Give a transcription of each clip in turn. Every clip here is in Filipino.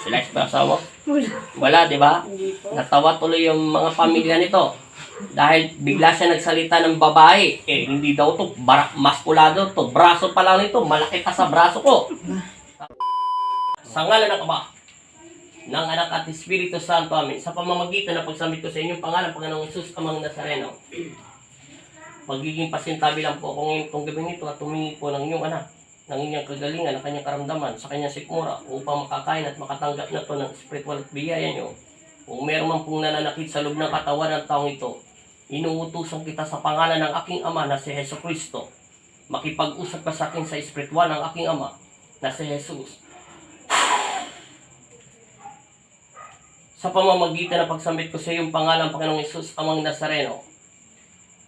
Sila ba asawa? Wala. Wala, di ba? Hindi po. Natawa tuloy yung mga pamilya nito. Dahil bigla siya nagsalita ng babae. Eh, hindi daw to maskulado to. Braso pa lang nito. Malaki ka sa braso ko. Sa ngalan ng Ama, ng Anak at Espiritu Santo, amin. Sa pamamagitan ng pagsambit ko sa inyong pangalan, Panginoong Hesus, Amang Nazareno. Magiging pasintabi lang po ako ngayon itong gabing ito at tumingi po ng inyong anak, ng inyong kagalingan, ng kanyang karamdaman, sa kanyang sikmura, upang makakain at makatanggap na to ng spiritual at biyaya nyo. Kung meron man pong nananakit sa loob ng katawan ng taong ito, inuutusan kita sa pangalan ng aking Ama na si Hesus Kristo. Makipag-usap ka sa akin sa espiritual ng aking Ama na si Jesus. Sa pamamagitan ng pagsambit ko sa iyong pangalan, Panginoong Hesus, Amang Nazareno,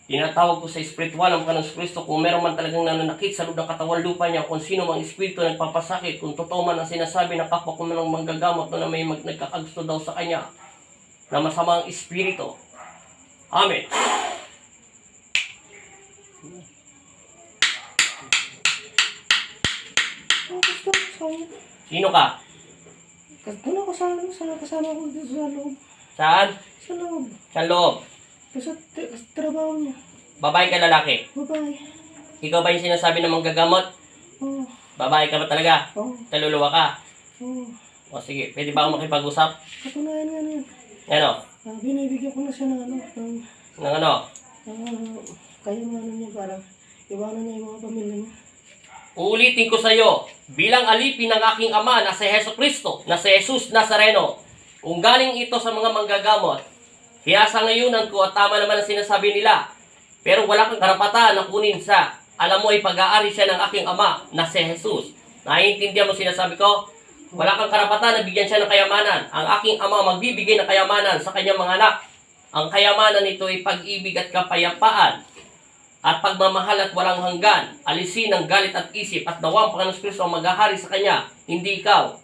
tinatawag ko sa espiritual ng Panginoong Kristo kung meron man talagang nananakit sa loob ng katawan lupa niya, kung sino mang espiritu nagpapasakit, kung totoo man ang sinasabi ng kapwa ko ng manggagamot na may nagkakagusto daw sa kanya na masamang espiritu. Amen. Gusto ko sa Sino ka? Doon ako kasama ko dito sa loob. Saan? Sa loob. Sa loob. Sa trabaho niya. Babae ka, lalaki? Babae. Ikaw ba yung sinasabi ng manggagamot? Oo. Babae ka ba talaga? Oo. Kaluluwa ka? Oo. O sige, pwede ba ako makipag-usap? Katunayan nga niyan. Ano? Binibigyan ko na siya ng Ng ano? kayamanan niya para iwanan niya yung mga pamilya niya. Uulitin ko sa iyo, bilang alipin ng aking Ama na si Hesus Kristo, na si Jesus Nazareno, kung galing ito sa mga manggagamot, hiyasa ngayunan ko at tama naman ang sinasabi nila, pero wala kang karapatan na kunin sa, alam mo ay pag-aari siya ng aking Ama na si Jesus. Naiintindihan mo sinasabi ko? Wala kang karapatan na bigyan siya ng kayamanan. Ang aking Ama magbibigay ng kayamanan sa kanyang mga anak. Ang kayamanan nito ay pag-ibig at kapayapaan at pagmamahal at walang hanggan. Alisin ang galit at isip at nawang Panginoon Kristo ang maghahari sa kanya, hindi ikaw.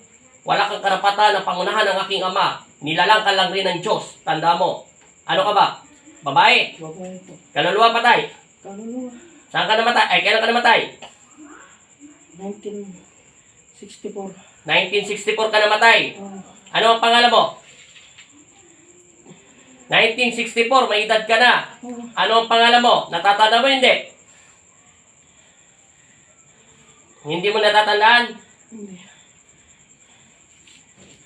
Wala kang karapatan na pangunahan ng aking Ama. Nilalang ka lang rin ng Diyos. Tanda mo. Ano ka ba? Babae? Babae po. Kaluluwa, patay? Kaluluwa. Saan ka namatay? Ay, kailan ka namatay? 1964. 1964 ka namatay. Ano ang pangalan mo? 1964, may edad ka na. Ano ang pangalan mo? Natatanda mo hindi? Hindi mo natatandaan? Hindi.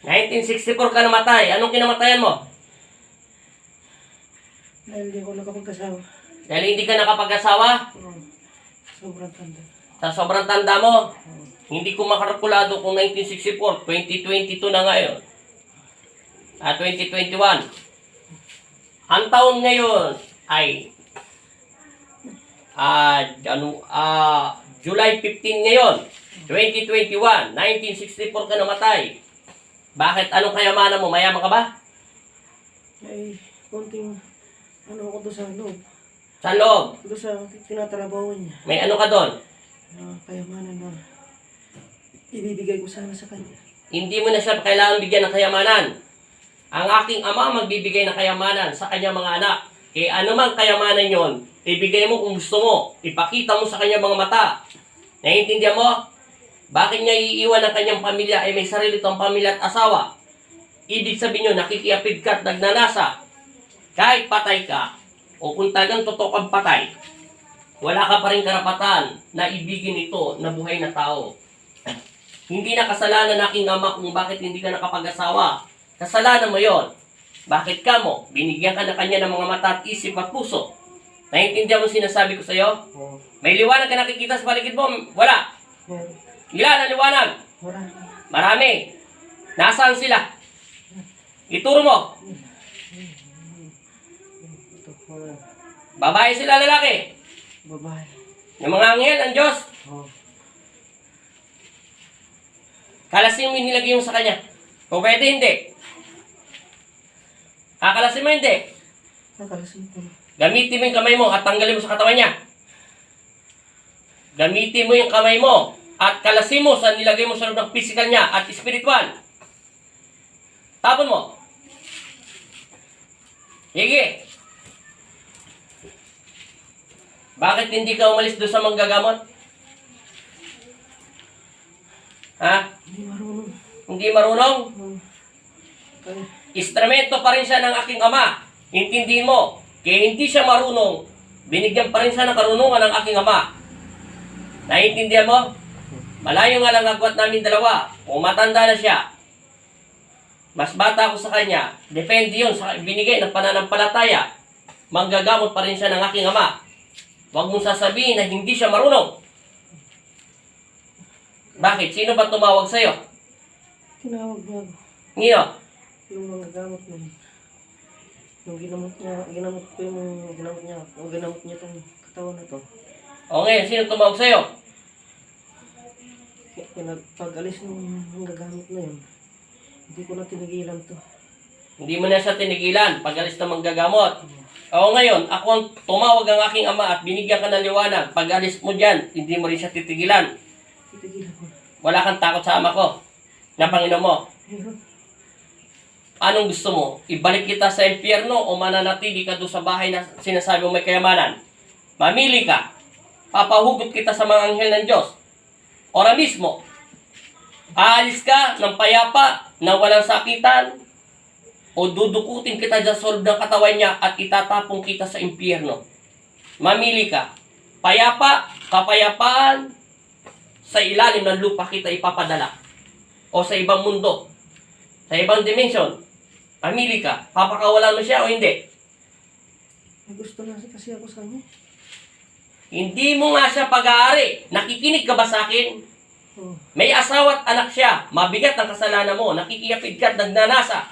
1964 ka namatay. Anong kinamatayan mo? Dahil di ko nakapagkasawa. Dahil hindi ka nakapag-asawa? Sobrang tanda. Sa sobrang tanda mo? Hindi ko makalkulado kung 1964, 2022 na ngayon. 2021. Ang taon ngayon ay July 15 ngayon, 2021, 1964 ka namatay. Bakit? Anong kayamanan mo? Mayaman ka ba? Ay, konting ako doon sa loob. Sa loob? Doon sa tinatrabaho niya. May ano ka doon? Kayamanan na ibibigay ko sana sa kanya. Hindi mo na siya kailangan bigyan ng kayamanan. Ang aking Ama magbibigay ng kayamanan sa kanyang mga anak. Kaya anumang kayamanan yon, ibigay mo kung gusto mo. Ipakita mo sa kanyang mga mata. Naiintindihan mo? Bakit niya iiwan ang kanyang pamilya ay may sarili itong pamilya at asawa? Ibig sabihin nyo, nakikiapid ka at nagnanasa. Kahit patay ka, o kung talagang totoo kang patay, wala ka pa rin karapatan na ibigin ito na buhay na tao. Hindi na kasalanan ng aking Ama kung bakit hindi ka nakapag-asawa. Kasalanan mo yon. Bakit ka mo? Binigyan ka na kanya ng mga mata at isip at puso. Naiintindihan mo sinasabi ko sa iyo? May liwanag ka nakikita sa paligid mo? Wala. Ilan ang liwanag? Marami. Nasaan sila? Ituro mo. Babae sila, lalaki? Babae. Yung mga anghel, ang Diyos. Kalasin mo yung nilagay mo sa kanya. Kung pwede, hindi. Kakalasin mo, hindi. Kakalasin ko. Gamitin mo yung kamay mo at tanggalin mo sa katawan niya. Gamitin mo yung kamay mo at kalasin mo sa nilagay mo sa loob ng physical niya at spiritual. Tapon mo. Sige. Bakit hindi ka umalis doon sa manggagamot? Ha? Hindi marunong. Hindi marunong? Kaya, Instrumento pa rin siya ng aking ama. Intindihin mo. Kaya hindi siya marunong, binigyan pa rin siya ng karunungan ng aking ama. Naiintindihan mo? Malayo nga lang agwat namin dalawa. Kung matanda na siya, mas bata ako sa kanya, depende yun sa binigay ng pananampalataya. Manggagamot pa rin siya ng aking ama. Huwag mong sasabihin na hindi siya marunong. Bakit? Sino ba tumawag sa'yo? tinawag niya ako. Ngino? Yung mga gamot na yun. Yung ginamot ko yung ginamot niya itong katawan na to. O ngayon, sino tumawag sa'yo? Pag-alis ng mga gamot na yun, hindi ko na tinigilan to. Hindi mo na siya tinigilan pag-alis na manggagamot. O ngayon, ako ang tumawag ang aking ama at binigyan ka ng liwanag. Pag-alis mo dyan, hindi mo rin siya titigilan. Titigilan ko. Wala kang takot sa ama ko na Panginoon mo. Meron. Anong gusto mo? Ibalik kita sa impyerno o mananatili ka doon sa bahay na sinasabi mo may kayamanan? Mamili ka. Papahugot kita sa mga anghel ng Diyos. Ora mismo. Aalis ka ng payapa na walang sakitan o dudukutin kita dyan sa loob ng katawan niya at itatapong kita sa impyerno. Mamili ka. Payapa, kapayapaan, sa ilalim ng lupa kita ipapadala. O sa ibang mundo. Sa ibang dimension. Mamili ka. Papakawalan mo siya o hindi? May gusto na kasi ako sa kanya. Hindi mo nga siya pag-aari. Nakikinig ka ba sa akin? Oh. May asawa at anak siya. Mabigat ang kasalanan mo. Nakikiyapid ka at nagnanasa.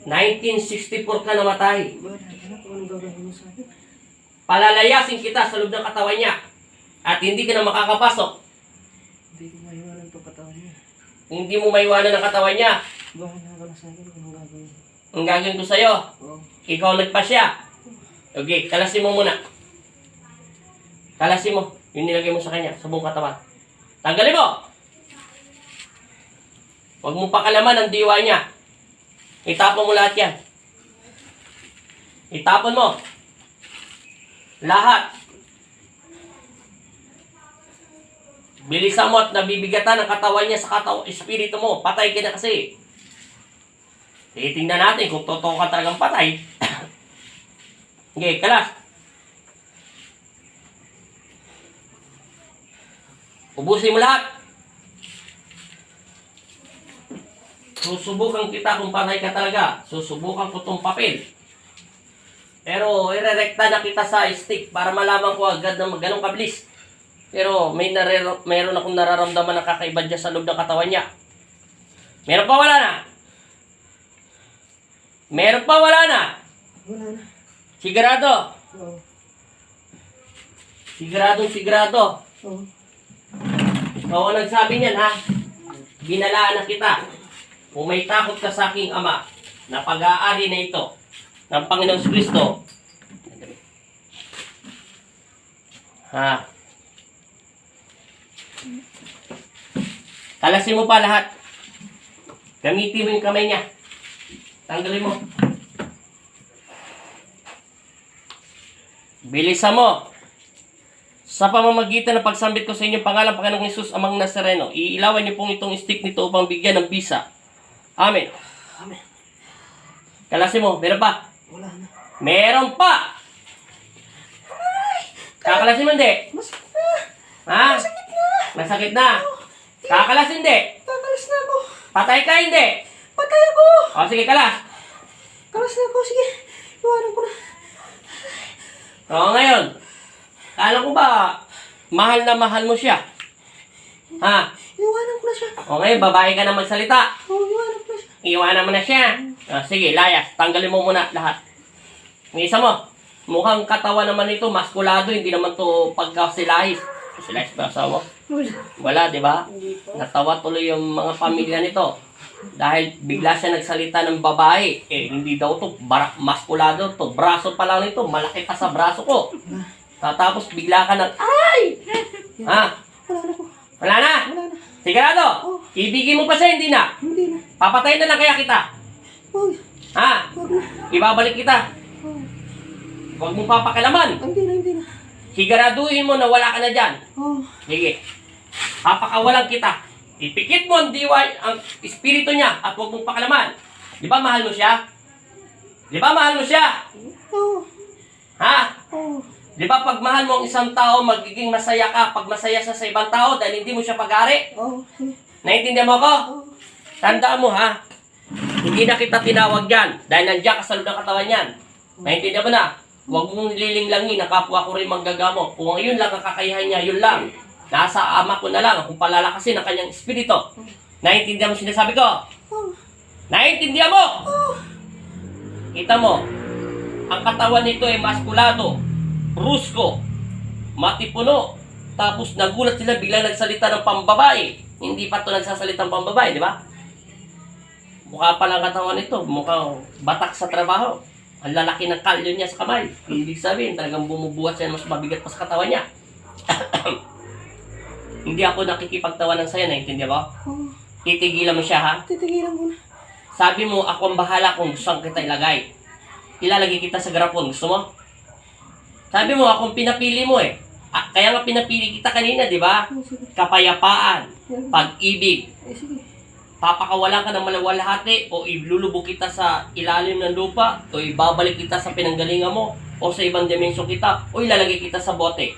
...1964 ka namatay. Wala, anak ko anong gagawin mo sa akin? Palalayasin kita sa loob ng katawan niya. At hindi ka na makakapasok. Hindi ko maiwanan itong katawan niya. Hindi mo maiwanan ang katawan niya. Bahala ka na sa akin kung anong gagawin. Ang gagawin ko sa'yo, Oh. ikaw nagpasya. Okay, kalasin mo muna. Kalasin mo. Yung nilagay mo sa kanya, sa buong katawan. Tanggalin mo! Huwag mong pakalaman ang diwa niya. Itapon mo lahat yan. Itapon mo. Lahat. Bilisan mo at nabibigatan ang katawan niya sa espiritu mo. Patay ka na kasi. Titingnan natin kung totoo ka talagang patay. Okay, kalas. Ubusin mo lahat. Susubukan kita kung patay ka talaga. Susubukan ko tong papel. Pero irerekta na kita sa stick para malaman ko agad na ganun kabilis. Pero mayroon akong nararamdaman na kakaiba dyan sa loob ng katawan niya. Meron pa wala na? Meron pa wala na? Wala na. Sigurado? Oo. Sigurado. Oo. Oo, nagsabi niyan ha. Binalaan na kita. Kung may takot ka sa aking ama na pag-aari na ito ng Panginoong Kristo. Ha? Kalasin mo pa lahat. Gamitin mo yung kamay niya. Tanggalin mo. Bilisan mo. Sa pamamagitan ng pagsambit ko sa inyong pangalan, Panginoong Hesus, Amang Nazareno, iilawan niyo pong itong stick nito upang bigyan ng bisa. Amen. Amen. Kalasin mo. Meron pa? Wala na. Meron pa! Kakalasin mo hindi? Masakit na. Ha? Masakit na. Masakit na. Kakalasin hindi? Kakalas na ako. Patay ka hindi? Patay ako. O sige, kalas. Kalas na ako. Sige. Iwanan ko na. O ngayon, kala ko ba mahal na mahal mo siya? Ha? Iwanan ko na siya. O ngayon, babae ka na magsalita. Oo, iwanan ko na siya. Iwanan mo na siya. O, sige, layas. Tanggalin mo muna lahat. Ang isa mo, mukhang katawan naman ito, maskulado, hindi naman to pagkasilahis. Silahis ba asawa? Wala. Wala, di ba? Hindi pa. Natawa tuloy yung mga pamilya nito. Dahil bigla siya nagsalita ng babae. Eh, hindi daw to maskulado to. Braso pa lang nito. Malaki pa sa braso ko. Tapos bigla ka ng, ay! Ha? Wala na po. Wala na? Wala na. Sigurado? Oh. Ibigin mo pa siya, hindi na? Hindi na. Papatayin na lang kaya kita. Huwag. Ha? Huwag na. Ibabalik kita. Oh. Huwag mong papakilaman. Hindi na. Hindi na. Siguraduhin mo na wala ka na dyan. Oh. Sige. Papakawalan kita. Ipikit mo ang ang espiritu niya at huwag mong pakalaman. Di ba mahal mo siya? Di ba mahal mo siya? Oh. Ha? Oh. Di ba pag mahal mo ang isang tao, magiging masaya ka pag masaya siya sa ibang tao dahil hindi mo siya pag-ari? Oh. Naiintindihan mo ako? Oh. Tandaan mo ha, hindi na kita tinawag yan dahil nandiyan ka sa loob ng katawan yan. Naiintindihan mo na? Huwag mong nililinglangin na kapwa ko rin manggagamo. Kung yun lang ang kakayahan niya, yun lang. Nasa ama ko na lang kung palalakasin ang kanyang espiritu. Naiintindihan mo sinasabi ko? Oh. Naiintindihan mo? Kita mo, ang katawan nito ay maskulado, brusko, matipuno. Tapos nagulat sila, bigla nagsalita ng pambabae. Hindi pa ito nagsasalita ng pambabae, di ba? Mukha pa lang katawan nito, mukhang batak sa trabaho. Ang lalaki ng kalyo niya sa kamay. Ibig sabihin, talagang bumubuhat siya mas mabigat pa sa katawan niya. Hindi ako nakikipagtawanan sa'yo, naiintindihan mo? Oh. Titigilan mo siya, ha? Titigilan mo na. Sabi mo, ako ang bahala kung gusto kita ilagay. Ilalagay kita sa garapon. Gusto mo? Sabi mo, akong pinapili mo eh. Kaya nga pinapili kita kanina, di ba? Oh, sige. Kapayapaan, pag-ibig. Eh, sige. Papakawalan ka ng malawalhati o ilulubog kita sa ilalim ng lupa o ibabalik kita sa pinanggalingan mo o sa ibang dimensyon kita o ilalagay kita sa bote.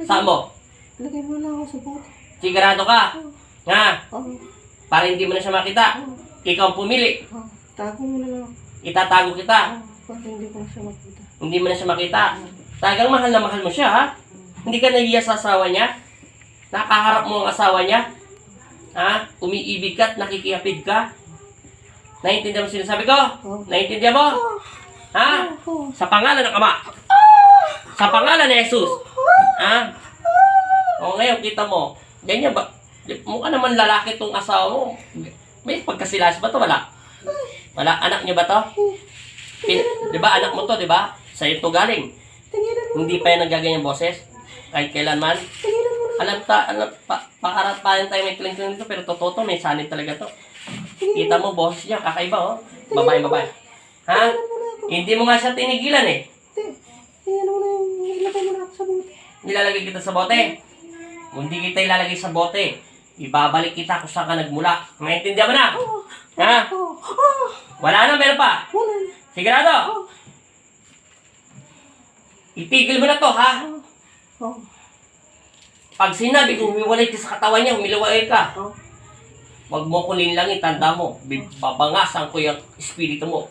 Saan mo? Lagay mo na ako sa bote. Sigurado ka? Oh. Nga, Oh. para hindi mo na siya makita. Oh. Ikaw ang pumili. Oh. Tago mo na lang. Itatago kita. Oh. Para hindi ko na siya makita. Hindi mo na siya makita. Talagang mahal na mahal mo siya, ha? Hindi ka nahiya sa asawa niya? Nakaharap mo ang asawa niya? Ha? Umiibig ka at nakikihapid ka? Naiintindihan mo sinasabi ko? Oh. Naiintindihan mo? Ha? Oh. Sa pangalan ng Ama. Sa pangalan ni Jesus. Ha? O ngayon, kita mo. Ganyan ba? Mukha naman lalaki tong asawa mo. May pagkasilas ba to? Wala. Wala. Anak niyo ba to? Di ba anak mo to, di ba? Sa'yo to galing. Tigilan mo. Hindi pa yan nagaganyan boses. Kahit kailanman. Tigilan mo na. Pakarap pa rin tayo may kling-kling dito, pero totoo to, may sanit talaga to. Kita mo, boses niya, kakaiba oh. Babae. Ha? Hindi mo nga siya tinigilan eh. Tigilan mo na yung ilagay mo na ako sa bote. Nilalagay kita sa bote. Kung hindi kita ilalagay sa bote, ibabalik kita kung saan ka nagmula. Maintindihan mo na? Ha? Oh. Oh. Wala na, meron pa. Wala na. Sigurado? Oh. Itigil mo na to, ha? Oh. Pag sinabi kung humiwalay ka sa katawan niya, humiwalay ka. Oh. Huwag mo ko linlangin, tanda mo. Babangasan ko yung espiritu mo.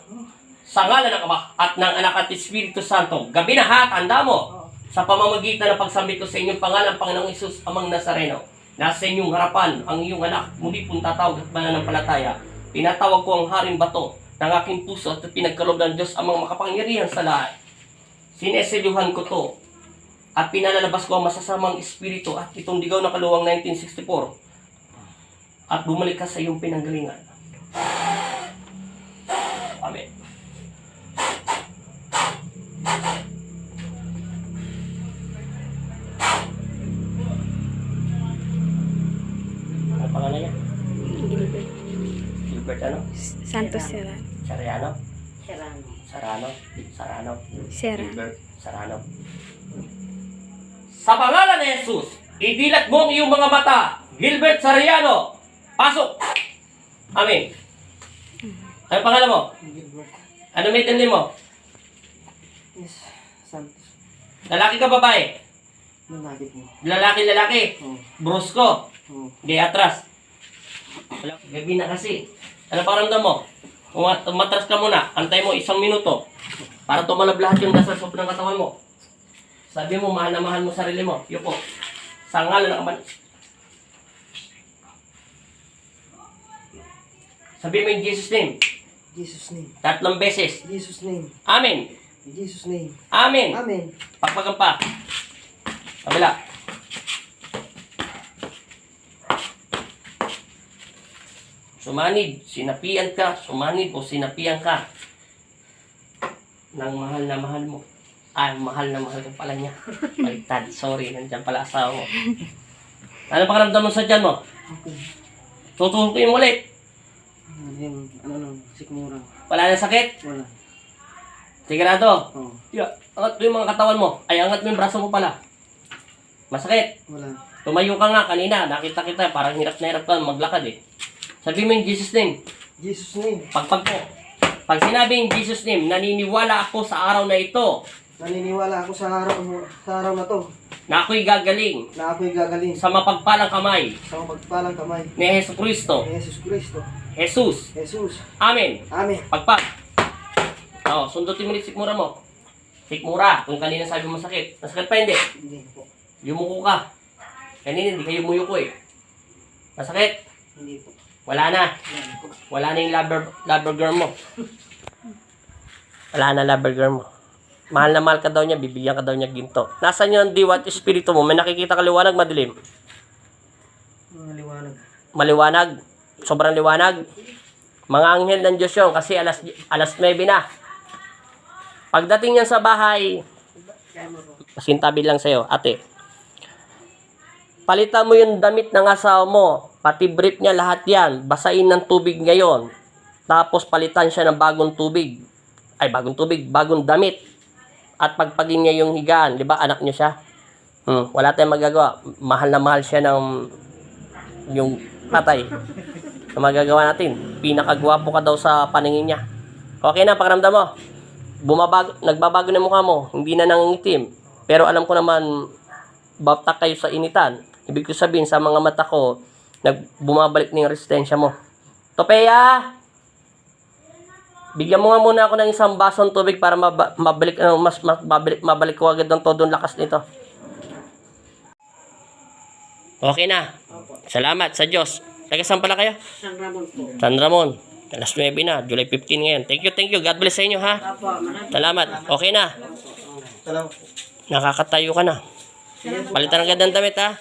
Sa ngalan ng Ama at ng Anak at Espiritu Santo, gabi na ha, tanda mo. Sa pamamagitan ng pagsambit ko sa inyong pangalan, Panginoong Isus, Amang Nazareno, nasa inyong harapan ang iyong anak, muli pong tatawag at mananampalataya. Tinatawag ko ang haring bato ng aking puso at pinagkaloob ng Diyos amang makapangyarihan sa lahat. Sinesilyuhan ko to at pinalalabas ko ang masasamang espiritu at itong ligaw na kaluwang 1964 at bumalik ka sa iyong pinanggalingan. Amen. Ano pangalan niya? Gilbert. Gilbert ano? Santos Serrano. Sariano? Serrano. Sarano? Sarano? Serrano. Gilbert Sarano. Sa pangalan ni Jesus, idilat mo ang iyong mga mata. Gilbert Sariano, pasok! Amen. Ano pangalan mo? Gilbert. Ano middle name mo? Yes. Santos. Lalaki ka babae? Nalagit mo. Lalaki. Oh. Brusko. Oh. Di atras. Gabi na kasi. Ano pakiramdam mo? Umatras ka muna. Antay mo 1 minuto. Para tumalab lahat yung dasal sa ng katawan mo. Sabi mo, mahal na mahal mo sarili mo. Yuko. Sa ngalan ng Ama. Sabi mo in Jesus name. Jesus name. 3 beses. Jesus name. Amen. Jesus name. Amen. Amen. Pakpakan pa. Kabila. Sumanib. Sinapian ka. Sumanib o sinapian ka. Nang mahal na mahal mo. Ay, mahal na mahal ka pala niya. Baliktad. Sorry, nandiyan pala asawa mo. Ano pakiramdam mo sa dyan mo? Okay. Tutuhukin mo ulit. Ano, sikmura. Wala na sakit? Wala. Sigurado? Oh. Yeah. Angat mo yung mga katawan mo. Ay, angat mo yung braso mo pala. Masakit. Wala. Tumayo ka nga kanina. Nakita kita. Parang hirap na hirap ka maglakad eh. Sabi mo in Jesus name. Jesus name. Pagpag po. Pag sinabing Jesus name, naniniwala ako sa araw na ito Naniniwala ako sa araw na to na ako'y gagaling na ako'y gagaling sa mapagpalang kamay sa mapagpalang kamay ni Hesus Kristo. ni Jesus Kristo. Jesus. Jesus. Amen. Amen. Pagpag. Oo, sundutin mo ulit sikmura mo. Sikmura. Kung kanina sabi mo sakit. Nasakit pa hindi. Hindi po. Yumuko ka. Kanina hindi kayo yumuyuko eh. Masakit. Hindi po. Wala na. Wala po. Wala na yung lover girl mo. Wala na lover girl mo. Mahal na mahal ka daw niya, bibigyan ka daw niya ginto. Nasaan yung diwat espiritu mo? May nakikita ka liwanag, madilim? Maliwanag. Maliwanag. Sobrang liwanag. Mga anghel ng Diyos yun kasi alas 9 na. Pagdating niyan sa bahay, pasintabi lang sa'yo, ate. Palitan mo yung damit ng asawa mo. Pati brief niya, lahat yan. Basain ng tubig ngayon. Tapos palitan siya ng bagong tubig. Ay, bagong tubig, bagong damit. At pagpagin niya yung higaan. Di ba, anak niya siya? Wala tayong magagawa. Mahal na mahal siya ng yung patay. Na magagawa natin. Pinakagwapo ka daw sa paningin niya. Okay na, pakiramdam mo. Nagbabago na mukha mo. Hindi na nangingitim. Pero alam ko naman, babtak kayo sa initan. Ibig ko sabihin, sa mga mata ko, bumabalik na yung resistensya mo. Topeya! Bigyan mo nga muna ako ng isang basong tubig para mabalik ko agad ng todong lakas nito. Okay na. Salamat sa Diyos. Taga-saan pala kayo? San Ramon po. San Ramon. Alas 9 na. July 15 ngayon. Thank you. God bless sa inyo ha. Salamat. Okay na. Salamat. Nakakatayo ka na. Palitan agad ng damit ha.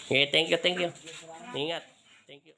Okay, thank you. Ingat. Thank you.